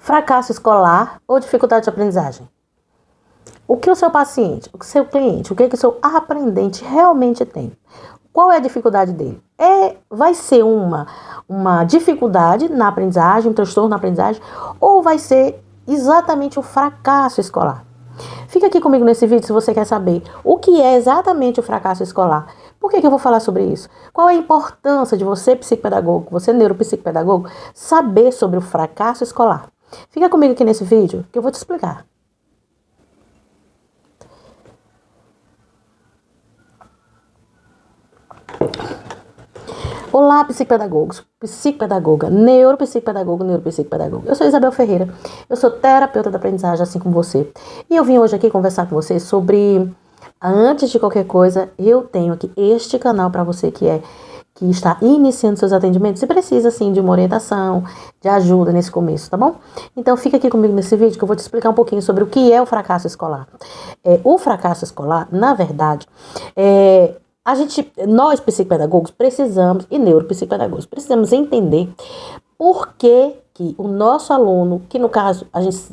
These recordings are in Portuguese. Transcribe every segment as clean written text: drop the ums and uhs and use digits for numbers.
fracasso escolar ou dificuldade de aprendizagem? O que o seu paciente, o seu cliente, o que o seu aprendente realmente tem? Qual é a dificuldade dele? Vai ser uma dificuldade na aprendizagem, um transtorno na aprendizagem, ou vai ser exatamente um fracasso escolar? Fica aqui comigo nesse vídeo se você quer saber o que é exatamente o fracasso escolar. Por que eu vou falar sobre isso? Qual é a importância de você, psicopedagogo, você neuropsicopedagogo, saber sobre o fracasso escolar? Fica comigo aqui nesse vídeo que eu vou te explicar. Olá, psicopedagogos, psicopedagoga, neuropsicopedagogo. Eu sou Isabel Ferreira, eu sou terapeuta da aprendizagem, assim como você. E eu vim hoje aqui conversar com você sobre, antes de qualquer coisa, eu tenho aqui este canal para você que está iniciando seus atendimentos e precisa, sim, de uma orientação, de ajuda nesse começo, tá bom? Então, fica aqui comigo nesse vídeo que eu vou te explicar um pouquinho sobre o que é o fracasso escolar. O fracasso escolar, na verdade, nós psicopedagogos precisamos, e neuropsicopedagogos, precisamos entender por que o nosso aluno, que no caso,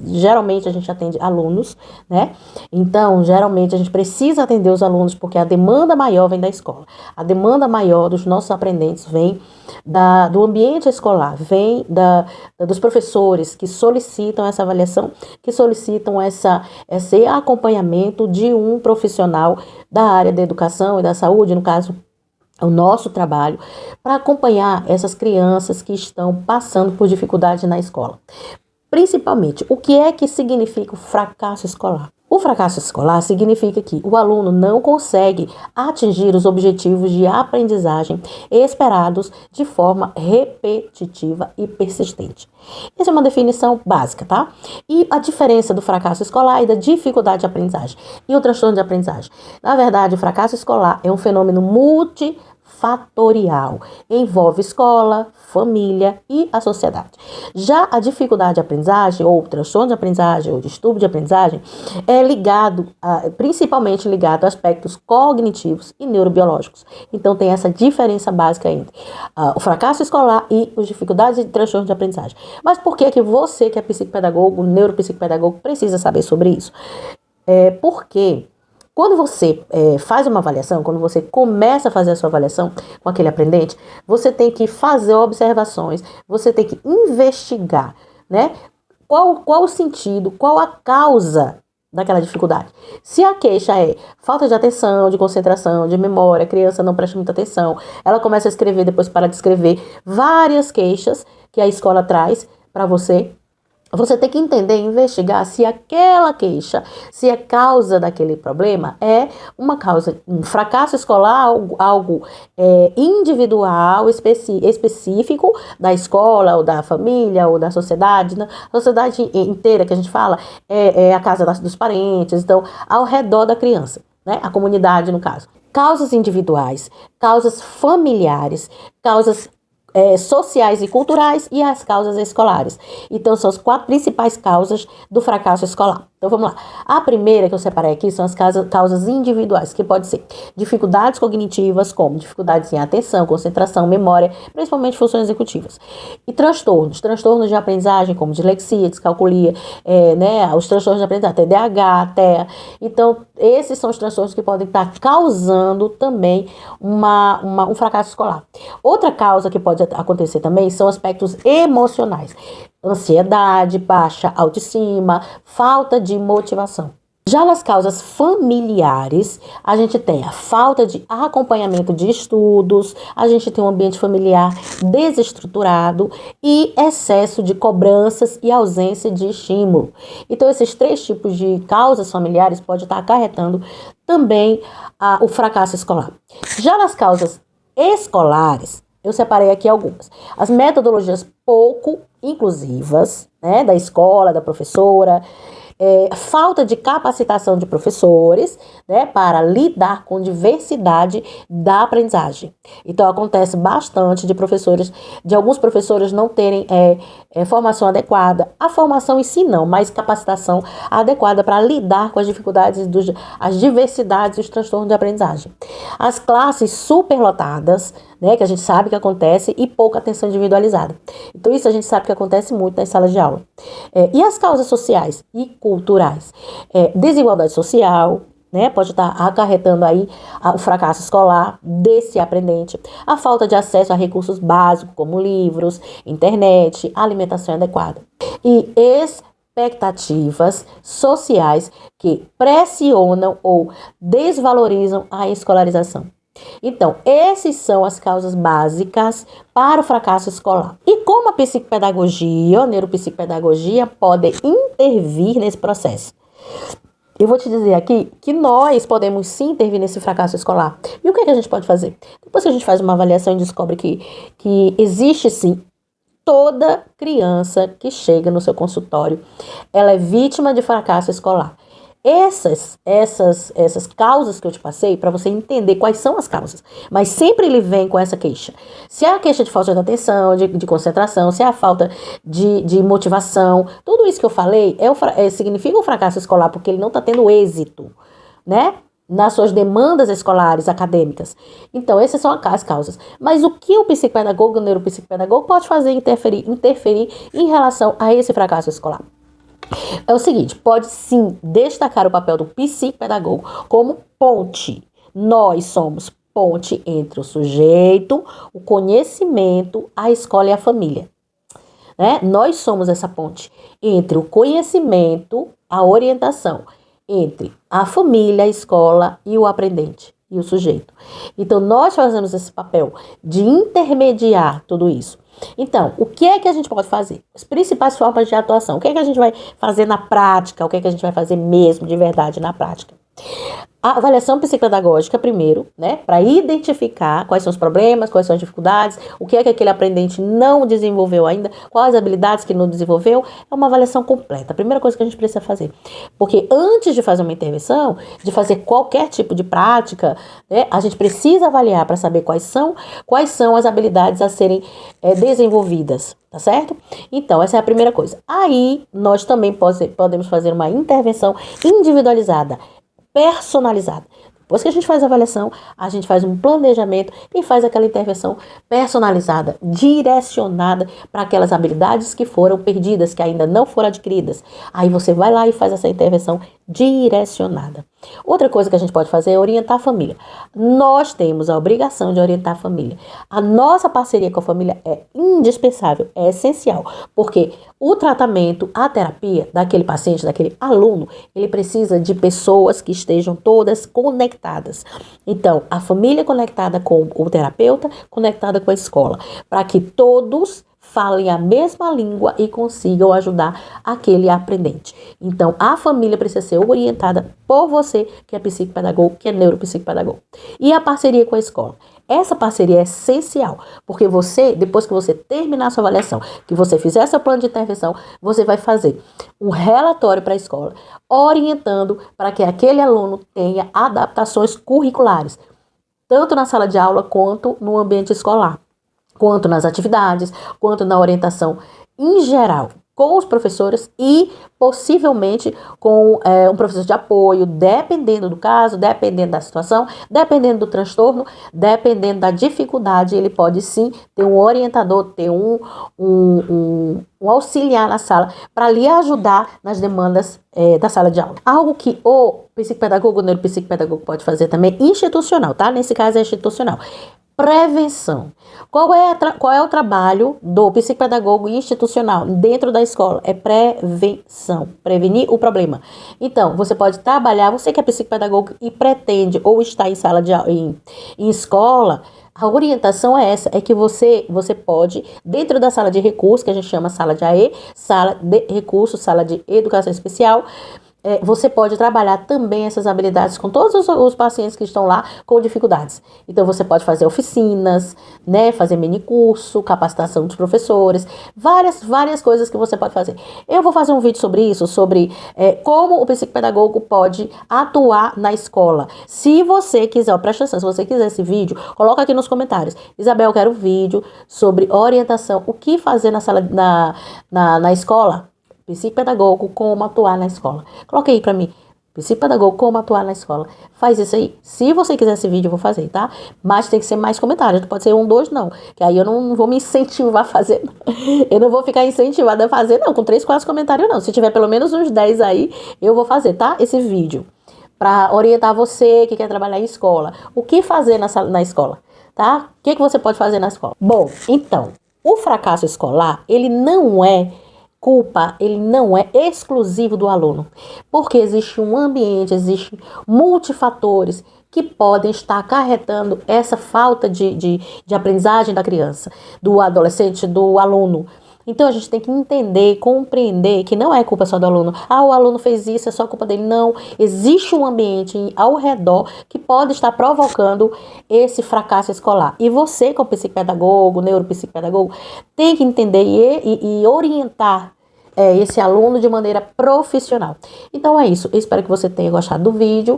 geralmente a gente atende alunos, né? Então, geralmente a gente precisa atender os alunos porque a demanda maior vem da escola. A demanda maior dos nossos aprendentes vem do ambiente escolar, vem dos professores que solicitam essa avaliação, que solicitam esse acompanhamento de um profissional da área da educação e da saúde, no caso, o nosso trabalho, para acompanhar essas crianças que estão passando por dificuldade na escola. Principalmente, o que é que significa o fracasso escolar? O fracasso escolar significa que o aluno não consegue atingir os objetivos de aprendizagem esperados de forma repetitiva e persistente. Essa é uma definição básica, tá? E a diferença do fracasso escolar e da dificuldade de aprendizagem e o transtorno de aprendizagem. Na verdade, o fracasso escolar é um fenômeno multifatorial, envolve escola, família e a sociedade. Já a dificuldade de aprendizagem, ou transtorno de aprendizagem, ou distúrbio de aprendizagem, é principalmente ligado a aspectos cognitivos e neurobiológicos. Então tem essa diferença básica entre o fracasso escolar e as dificuldades de transtorno de aprendizagem. Mas por que você, que é psicopedagogo, neuropsicopedagogo, precisa saber sobre isso? Porque quando você faz uma avaliação, quando você começa a fazer a sua avaliação com aquele aprendente, você tem que fazer observações, você tem que investigar, né? Qual o sentido, qual a causa daquela dificuldade. Se a queixa é falta de atenção, de concentração, de memória, a criança não presta muita atenção, ela começa a escrever, depois para de escrever, várias queixas que a escola traz para você. Você tem que entender e investigar se aquela queixa, se a causa daquele problema é uma causa, um fracasso escolar, algo individual, específico da escola, ou da família, ou da sociedade. Né? A sociedade inteira que a gente fala é a casa dos parentes, então, ao redor da criança, né? A comunidade, no caso. Causas individuais, causas familiares, causas sociais e culturais e as causas escolares. Então, são as 4 principais causas do fracasso escolar. Então, vamos lá. A primeira que eu separei aqui são as causas individuais, que pode ser dificuldades cognitivas, como dificuldades em atenção, concentração, memória, principalmente funções executivas. E transtornos de aprendizagem, como dislexia, descalculia, os transtornos de aprendizagem, TDAH, TEA. Então, esses são os transtornos que podem estar causando também um fracasso escolar. Outra causa que pode acontecer também são aspectos emocionais. Ansiedade, baixa autoestima, falta de motivação. Já nas causas familiares, a gente tem a falta de acompanhamento de estudos, a gente tem um ambiente familiar desestruturado e excesso de cobranças e ausência de estímulo. Então, esses 3 tipos de causas familiares podem estar acarretando também o fracasso escolar. Já nas causas escolares, eu separei aqui algumas. As metodologias pouco inclusivas, né, da escola, da professora, falta de capacitação de professores, né, para lidar com diversidade da aprendizagem. Então, acontece bastante de alguns professores não terem formação adequada. A formação em si não, mas capacitação adequada para lidar com as dificuldades, as diversidades e os transtornos de aprendizagem. As classes superlotadas, né, que a gente sabe que acontece, e pouca atenção individualizada. Então isso a gente sabe que acontece muito nas salas de aula. E as causas sociais e culturais? Desigualdade social, né, pode estar acarretando aí o fracasso escolar desse aprendente, a falta de acesso a recursos básicos como livros, internet, alimentação adequada. E expectativas sociais que pressionam ou desvalorizam a escolarização. Então, essas são as causas básicas para o fracasso escolar. E como a psicopedagogia, a neuropsicopedagogia pode intervir nesse processo? Eu vou te dizer aqui que nós podemos sim intervir nesse fracasso escolar. E o que é que a gente pode fazer? Depois que a gente faz uma avaliação e descobre que existe sim, toda criança que chega no seu consultório, ela é vítima de fracasso escolar. Essas causas que eu te passei, para você entender quais são as causas. Mas sempre ele vem com essa queixa. Se é a queixa de falta de atenção, de concentração, se é a falta de motivação, tudo isso que eu falei significa um fracasso escolar, porque ele não está tendo êxito, né? Nas suas demandas escolares, acadêmicas. Então, essas são as causas. Mas o que o psicopedagogo, o neuropsicopedagogo pode fazer interferir em relação a esse fracasso escolar? É o seguinte, pode sim destacar o papel do psicopedagogo como ponte. Nós somos ponte entre o sujeito, o conhecimento, a escola e a família. Né? Nós somos essa ponte entre o conhecimento, a orientação, entre a família, a escola e o aprendente e o sujeito. Então, nós fazemos esse papel de intermediar tudo isso. Então, o que é que a gente pode fazer? As principais formas de atuação. O que é que a gente vai fazer na prática? O que é que a gente vai fazer mesmo, de verdade, na prática? A avaliação psicopedagógica primeiro, né? Para identificar quais são os problemas, quais são as dificuldades, o que é que aquele aprendente não desenvolveu ainda, quais habilidades que não desenvolveu. É uma avaliação completa. A primeira coisa que a gente precisa fazer. Porque antes de fazer uma intervenção, de fazer qualquer tipo de prática, né, a gente precisa avaliar para saber quais são as habilidades a serem desenvolvidas. Tá certo? Então, essa é a primeira coisa. Aí, nós também podemos fazer uma intervenção individualizada, personalizada. Depois que a gente faz a avaliação, a gente faz um planejamento e faz aquela intervenção personalizada, direcionada para aquelas habilidades que foram perdidas, que ainda não foram adquiridas. Aí você vai lá e faz essa intervenção direcionada. Outra coisa que a gente pode fazer é orientar a família. Nós temos a obrigação de orientar a família. A nossa parceria com a família é indispensável, é essencial, porque o tratamento, a terapia daquele paciente, daquele aluno, ele precisa de pessoas que estejam todas conectadas. Então, a família conectada com o terapeuta, conectada com a escola, para que todos falem a mesma língua e consigam ajudar aquele aprendente. Então, a família precisa ser orientada por você, que é psicopedagogo, que é neuropsicopedagogo. E a parceria com a escola. Essa parceria é essencial, porque você, depois que você terminar a sua avaliação, que você fizer seu plano de intervenção, você vai fazer um relatório para a escola, orientando para que aquele aluno tenha adaptações curriculares, tanto na sala de aula quanto no ambiente escolar, quanto nas atividades, quanto na orientação em geral, com os professores e possivelmente com um professor de apoio, dependendo do caso, dependendo da situação, dependendo do transtorno, dependendo da dificuldade, ele pode sim ter um orientador, ter um auxiliar na sala para lhe ajudar nas demandas da sala de aula. Algo que o psicopedagogo, o neuropsicopedagogo pode fazer também institucional, tá? Nesse caso é institucional. Prevenção. Qual é o trabalho do psicopedagogo institucional dentro da escola? É prevenção, prevenir o problema. Então, você pode trabalhar, você que é psicopedagogo e pretende ou está em sala de aula, em escola, a orientação é essa, é que você pode, dentro da sala de recurso, que a gente chama sala de AE, sala de recurso, sala de educação especial, você pode trabalhar também essas habilidades com todos os pacientes que estão lá com dificuldades. Então, você pode fazer oficinas, né, fazer mini curso, capacitação dos professores, várias coisas que você pode fazer. Eu vou fazer um vídeo sobre isso, sobre como o psicopedagogo pode atuar na escola. Se você quiser, presta atenção, se você quiser esse vídeo, coloca aqui nos comentários. Isabel, eu quero um vídeo sobre orientação, o que fazer na escola. Psicopedagogo, como atuar na escola. Coloque aí pra mim. Psicopedagogo, como atuar na escola. Faz isso aí. Se você quiser esse vídeo, eu vou fazer, tá? Mas tem que ser mais comentários. Não pode ser 1, 2, não. Que aí eu não vou me incentivar a fazer. Eu não vou ficar incentivada a fazer, não. Com 3, 4 comentários, não. Se tiver pelo menos uns 10 aí, eu vou fazer, tá? Esse vídeo. Pra orientar você que quer trabalhar em escola. O que fazer na escola, tá? O que você pode fazer na escola? Bom, então, o fracasso escolar, ele não é culpa, ele não é exclusivo do aluno, porque existe um ambiente, existem multifatores que podem estar acarretando essa falta de aprendizagem da criança, do adolescente, do aluno. Então a gente tem que entender, compreender que não é culpa só do aluno. Ah, o aluno fez isso, é só culpa dele. Não, existe um ambiente ao redor que pode estar provocando esse fracasso escolar. E você, como psicopedagogo, neuropsicopedagogo, tem que entender e orientar esse aluno de maneira profissional. Então é isso, eu espero que você tenha gostado do vídeo.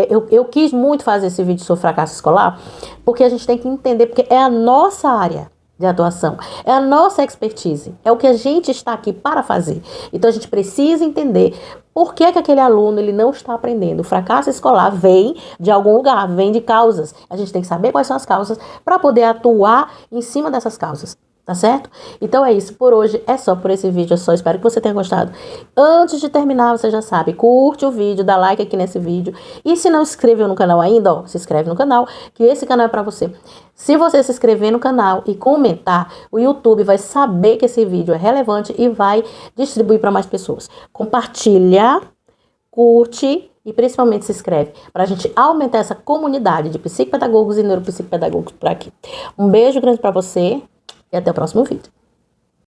Eu quis muito fazer esse vídeo sobre fracasso escolar, porque a gente tem que entender, porque é a nossa área de atuação, é a nossa expertise, é o que a gente está aqui para fazer. Então a gente precisa entender por que aquele aluno ele não está aprendendo. O fracasso escolar vem de algum lugar, vem de causas. A gente tem que saber quais são as causas para poder atuar em cima dessas causas. Tá certo? Então é isso, por hoje é só por esse vídeo, eu só espero que você tenha gostado. Antes de terminar, você já sabe, curte o vídeo, dá like aqui nesse vídeo. E se não se inscreveu no canal ainda, ó, se inscreve no canal, que esse canal é pra você. Se você se inscrever no canal e comentar, o YouTube vai saber que esse vídeo é relevante e vai distribuir para mais pessoas. Compartilha, curte e principalmente se inscreve, para a gente aumentar essa comunidade de psicopedagogos e neuropsicopedagogos por aqui. Um beijo grande para você. E até o próximo vídeo.